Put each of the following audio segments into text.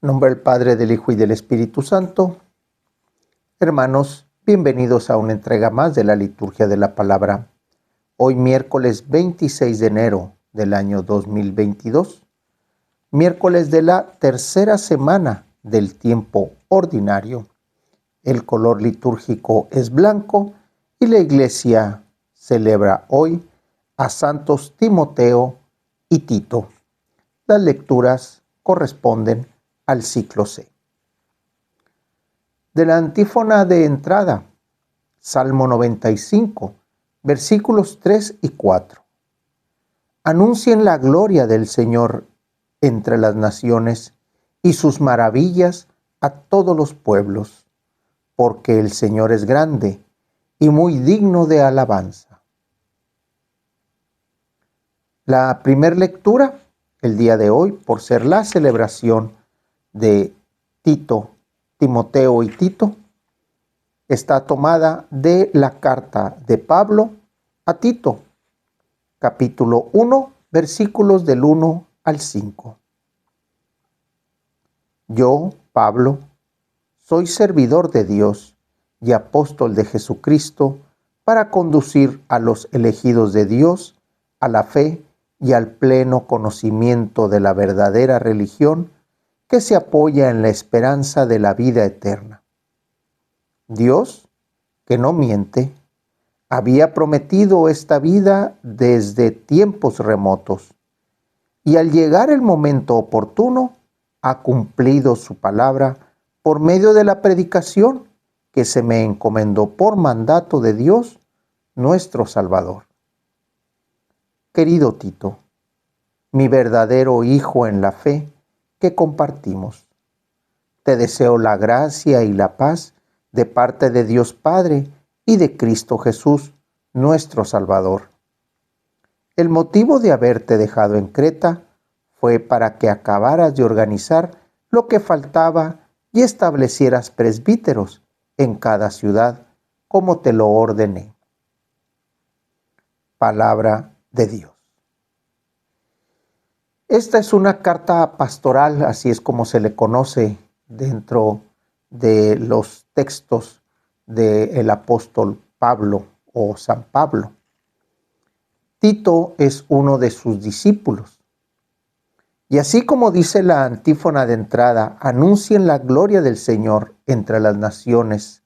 En nombre del Padre, del Hijo y del Espíritu Santo. Hermanos, bienvenidos a una entrega más de la Liturgia de la Palabra. Hoy miércoles 26 de enero del año 2022, miércoles de la tercera semana del tiempo ordinario. El color litúrgico es blanco y la Iglesia celebra hoy a santos Timoteo y Tito. Las lecturas corresponden al ciclo C. De la antífona de entrada, Salmo 95, versículos 3 y 4. Anuncien la gloria del Señor entre las naciones y sus maravillas a todos los pueblos, porque el Señor es grande y muy digno de alabanza. La primera lectura, el día de hoy, por ser la celebración de Timoteo y Tito, está tomada de la carta de Pablo a Tito, capítulo 1, versículos del 1 al 5. Yo, Pablo, soy servidor de Dios y apóstol de Jesucristo para conducir a los elegidos de Dios a la fe y al pleno conocimiento de la verdadera religión que se apoya en la esperanza de la vida eterna. Dios, que no miente, había prometido esta vida desde tiempos remotos, y al llegar el momento oportuno, ha cumplido su palabra por medio de la predicación que se me encomendó por mandato de Dios, nuestro Salvador. Querido Tito, mi verdadero hijo en la fe, que compartimos. Te deseo la gracia y la paz de parte de Dios Padre y de Cristo Jesús, nuestro Salvador. El motivo de haberte dejado en Creta fue para que acabaras de organizar lo que faltaba y establecieras presbíteros en cada ciudad, como te lo ordené. Palabra de Dios. Esta es una carta pastoral, así es como se le conoce dentro de los textos del apóstol Pablo o San Pablo. Tito es uno de sus discípulos. Y así como dice la antífona de entrada, anuncien la gloria del Señor entre las naciones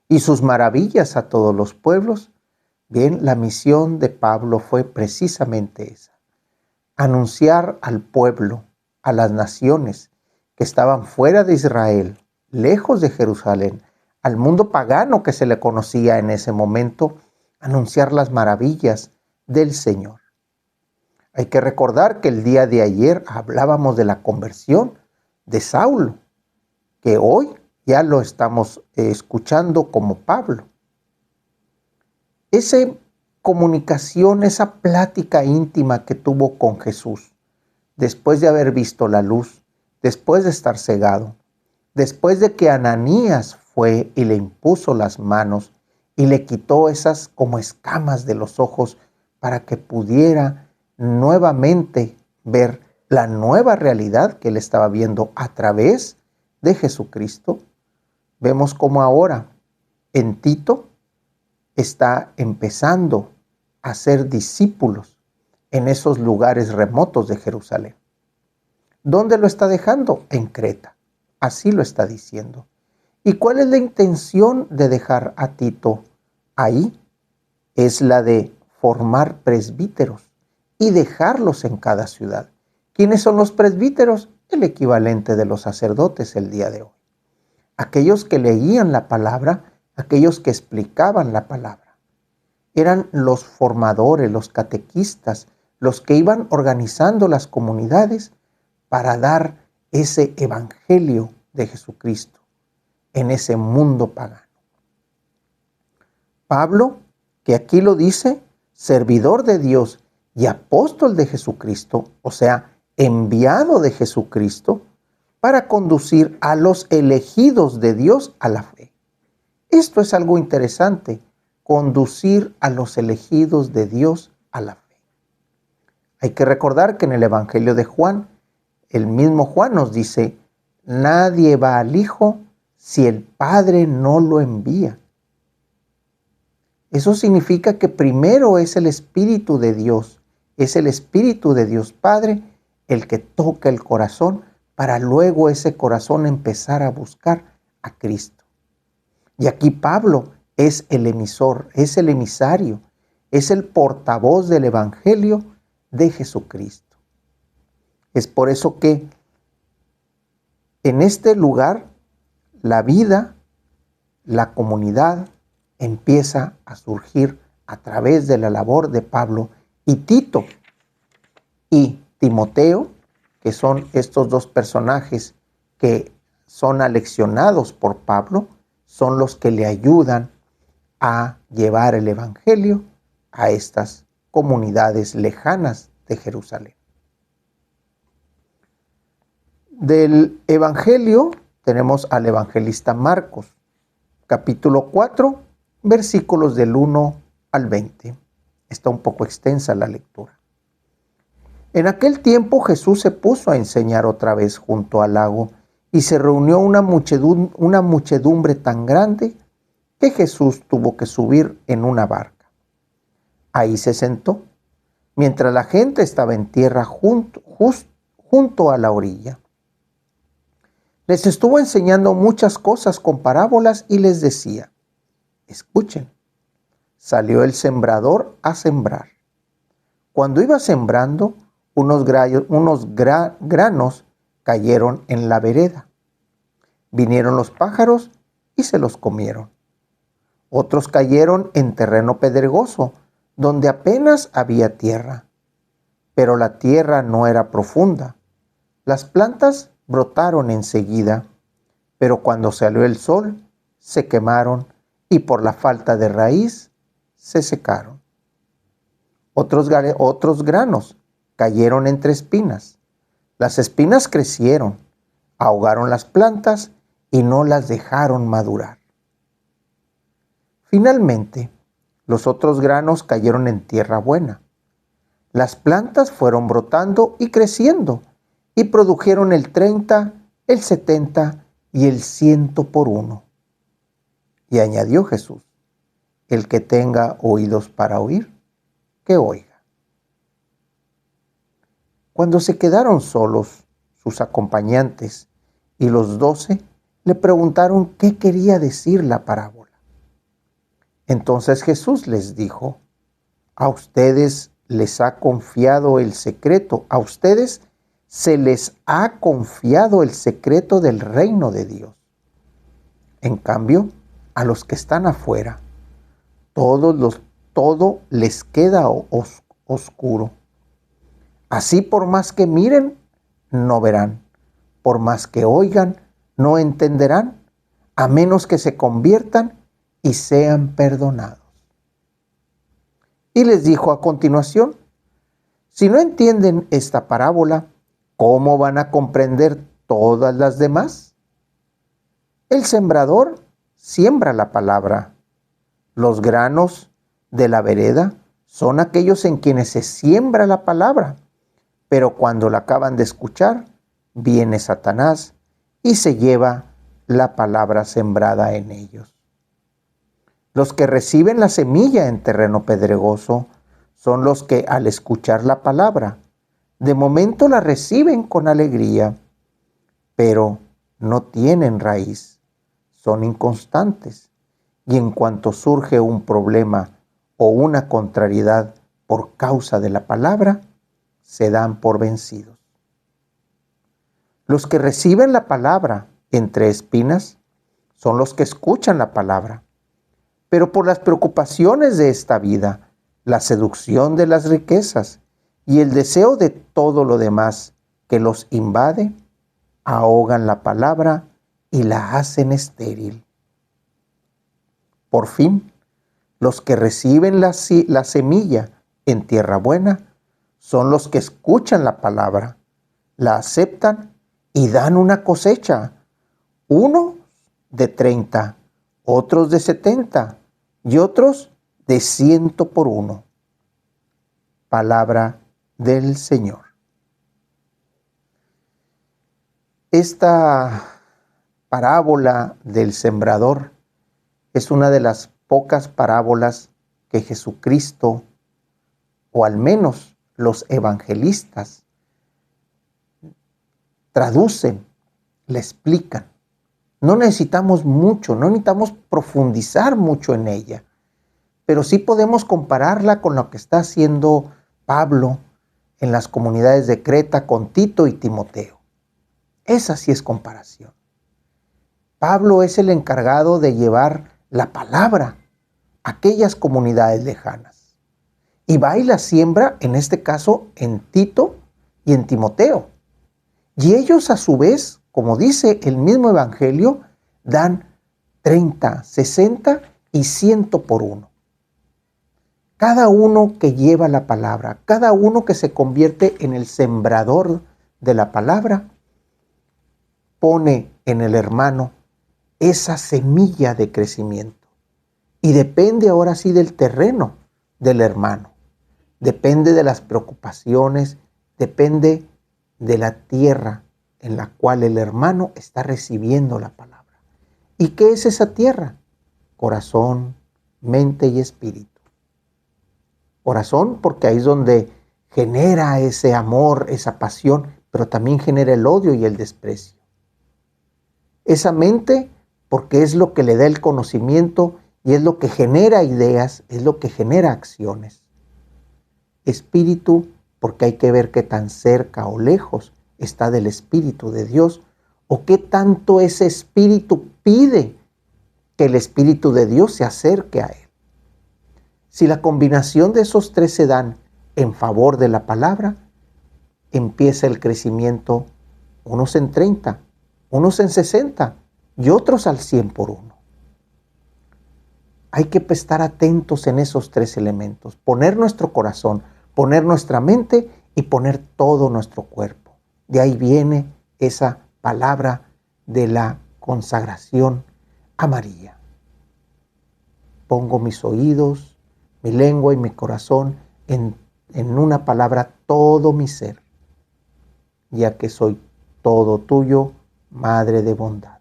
y sus maravillas a todos los pueblos. Bien, la misión de Pablo fue precisamente esa. Anunciar al pueblo, a las naciones que estaban fuera de Israel, lejos de Jerusalén, al mundo pagano que se le conocía en ese momento, anunciar las maravillas del Señor. Hay que recordar que el día de ayer hablábamos de la conversión de Saulo, que hoy ya lo estamos escuchando como Pablo. Esa comunicación, esa plática íntima que tuvo con Jesús, después de haber visto la luz, después de estar cegado, después de que Ananías fue y le impuso las manos y le quitó esas como escamas de los ojos para que pudiera nuevamente ver la nueva realidad que él estaba viendo a través de Jesucristo, vemos como ahora en Tito está empezando a ser discípulos en esos lugares remotos de Jerusalén. ¿Dónde lo está dejando? En Creta. Así lo está diciendo. ¿Y cuál es la intención de dejar a Tito ahí? Es la de formar presbíteros y dejarlos en cada ciudad. ¿Quiénes son los presbíteros? El equivalente de los sacerdotes el día de hoy. Aquellos que leían la palabra, aquellos que explicaban la palabra. Eran los formadores, los catequistas, los que iban organizando las comunidades para dar ese evangelio de Jesucristo en ese mundo pagano. Pablo, que aquí lo dice, servidor de Dios y apóstol de Jesucristo, o sea, enviado de Jesucristo, para conducir a los elegidos de Dios a la fe. Esto es algo interesante, conducir a los elegidos de Dios a la fe. Hay que recordar que en el Evangelio de Juan, el mismo Juan nos dice nadie va al Hijo si el Padre no lo envía. Eso significa que primero es el Espíritu de Dios, es el Espíritu de Dios Padre el que toca el corazón para luego ese corazón empezar a buscar a Cristo. Y aquí Pablo es el emisor, es el emisario, es el portavoz del Evangelio de Jesucristo. Es por eso que en este lugar la vida, la comunidad empieza a surgir a través de la labor de Pablo y Tito y Timoteo, que son estos dos personajes que son aleccionados por Pablo, son los que le ayudan a llevar el Evangelio a estas comunidades lejanas de Jerusalén. Del Evangelio tenemos al evangelista Marcos, capítulo 4, versículos del 1 al 20. Está un poco extensa la lectura. En aquel tiempo Jesús se puso a enseñar otra vez junto al lago y se reunió una muchedumbre tan grande que Jesús tuvo que subir en una barca. Ahí se sentó, mientras la gente estaba en tierra junto a la orilla. Les estuvo enseñando muchas cosas con parábolas y les decía: escuchen, salió el sembrador a sembrar. Cuando iba sembrando, unos granos cayeron en la vereda. Vinieron los pájaros y se los comieron. Otros cayeron en terreno pedregoso, donde apenas había tierra. Pero la tierra no era profunda. Las plantas brotaron enseguida, pero cuando salió el sol, se quemaron y por la falta de raíz se secaron. Otros granos cayeron entre espinas. Las espinas crecieron, ahogaron las plantas y no las dejaron madurar. Finalmente, los otros granos cayeron en tierra buena. Las plantas fueron brotando y creciendo y produjeron el 30, el 70 y el 100 por uno. Y añadió Jesús: el que tenga oídos para oír, que oiga. Cuando se quedaron solos, sus acompañantes y los 12 le preguntaron qué quería decir la parábola. Entonces Jesús les dijo: a ustedes les ha confiado el secreto, a ustedes se les ha confiado el secreto del reino de Dios. En cambio, a los que están afuera, todo les queda oscuro. Así, por más que miren, no verán. Por más que oigan, no entenderán, a menos que se conviertan y sean perdonados. Y les dijo a continuación: si no entienden esta parábola, ¿cómo van a comprender todas las demás? El sembrador siembra la palabra. Los granos de la vereda son aquellos en quienes se siembra la palabra, pero cuando la acaban de escuchar, viene Satanás y se lleva la palabra sembrada en ellos. Los que reciben la semilla en terreno pedregoso son los que, al escuchar la palabra, de momento la reciben con alegría, pero no tienen raíz, son inconstantes, y en cuanto surge un problema o una contrariedad por causa de la palabra, se dan por vencidos. Los que reciben la palabra entre espinas son los que escuchan la palabra, pero por las preocupaciones de esta vida, la seducción de las riquezas y el deseo de todo lo demás que los invade, ahogan la palabra y la hacen estéril. Por fin, los que reciben la semilla en tierra buena son los que escuchan la palabra, la aceptan y dan una cosecha, unos de 30, otros de 70 y otros de 100 por uno. Palabra del Señor. Esta parábola del sembrador es una de las pocas parábolas que Jesucristo, o al menos los evangelistas, traducen, le explican. No necesitamos mucho, no necesitamos profundizar mucho en ella, pero sí podemos compararla con lo que está haciendo Pablo en las comunidades de Creta con Tito y Timoteo. Esa sí es comparación. Pablo es el encargado de llevar la palabra a aquellas comunidades lejanas. Y va y la siembra, en este caso, en Tito y en Timoteo. Y ellos a su vez, como dice el mismo Evangelio, dan 30, 60 y 100 por uno. Cada uno que lleva la palabra, cada uno que se convierte en el sembrador de la palabra, pone en el hermano esa semilla de crecimiento. Y depende ahora sí del terreno del hermano. Depende de las preocupaciones, depende de la tierra en la cual el hermano está recibiendo la palabra. ¿Y qué es esa tierra? Corazón, mente y espíritu. Corazón, porque ahí es donde genera ese amor, esa pasión, pero también genera el odio y el desprecio. Esa mente, porque es lo que le da el conocimiento y es lo que genera ideas, es lo que genera acciones. Espíritu, porque hay que ver qué tan cerca o lejos está del Espíritu de Dios, o qué tanto ese Espíritu pide que el Espíritu de Dios se acerque a él. Si la combinación de esos tres se dan en favor de la palabra, empieza el crecimiento, unos en 30, unos en 60 y otros al 100 por uno. Hay que estar atentos en esos tres elementos, poner nuestro corazón, poner nuestra mente y poner todo nuestro cuerpo. De ahí viene esa palabra de la consagración a María. Pongo mis oídos, mi lengua y mi corazón en una palabra, todo mi ser, ya que soy todo tuyo, Madre de bondad.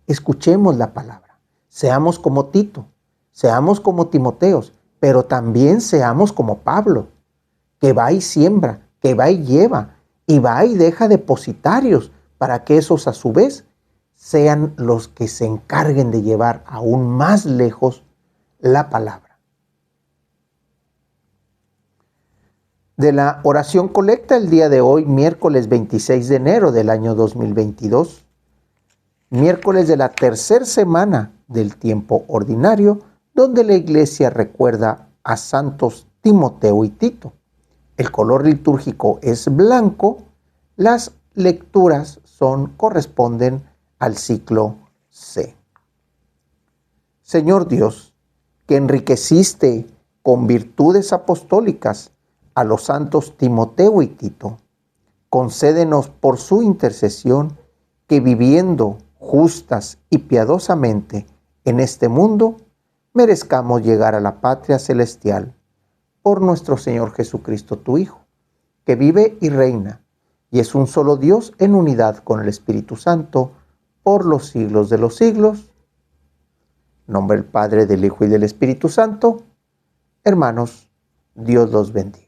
Escuchemos la palabra, seamos como Tito, seamos como Timoteos, pero también seamos como Pablo, que va y siembra, que va y lleva, y va y deja depositarios para que esos a su vez sean los que se encarguen de llevar aún más lejos la palabra. De la oración colecta el día de hoy, miércoles 26 de enero del año 2022, miércoles de la tercera semana del tiempo ordinario, donde la iglesia recuerda a santos Timoteo y Tito. El color litúrgico es blanco, las lecturas corresponden al ciclo C. Señor Dios, que enriqueciste con virtudes apostólicas a los santos Timoteo y Tito, concédenos por su intercesión que viviendo justas y piadosamente en este mundo, merezcamos llegar a la patria celestial por nuestro Señor Jesucristo, tu Hijo, que vive y reina, y es un solo Dios en unidad con el Espíritu Santo, por los siglos de los siglos. En nombre del Padre, del Hijo y del Espíritu Santo. Hermanos, Dios los bendiga.